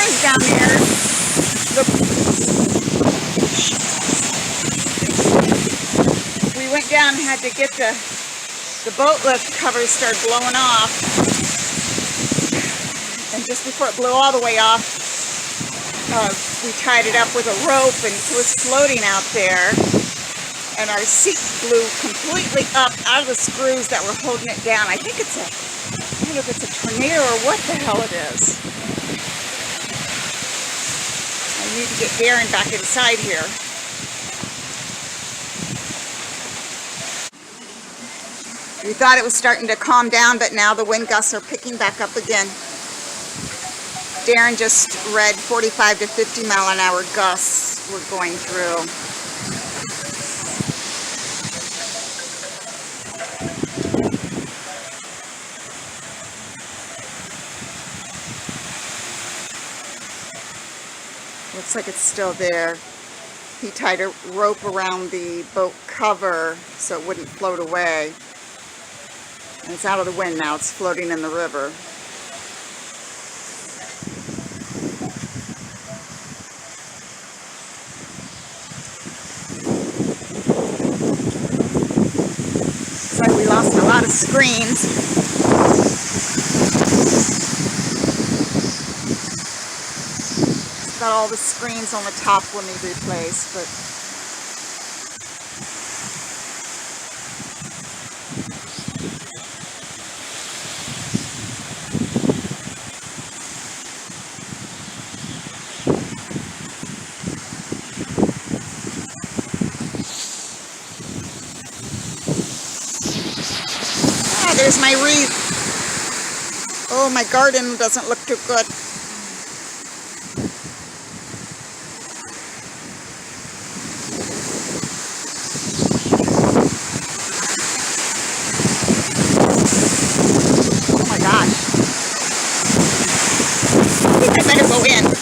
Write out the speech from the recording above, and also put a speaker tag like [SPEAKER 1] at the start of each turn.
[SPEAKER 1] Darren's down there. We went down and had to get the boat lift cover started blowing off. And just before it blew all the way off, we tied it up with a rope, and it was floating out there. And our seat blew completely up out of the screws that were holding it down. I think it's I don't know if it's a tornado or what the hell it is. I need to get Darren back inside here. We thought it was starting to calm down, but now the wind gusts are picking back up again. Darren just read 45 to 50 mile an hour gusts we're going through. Looks like it's still there. He tied a rope around the boat cover so it wouldn't float away. And it's out of the wind now. It's floating in the river. Looks like we lost a lot of screens. Got all the screens on the top will need replaced, but there's my wreath. Oh, my garden doesn't look too good. I think I better go in.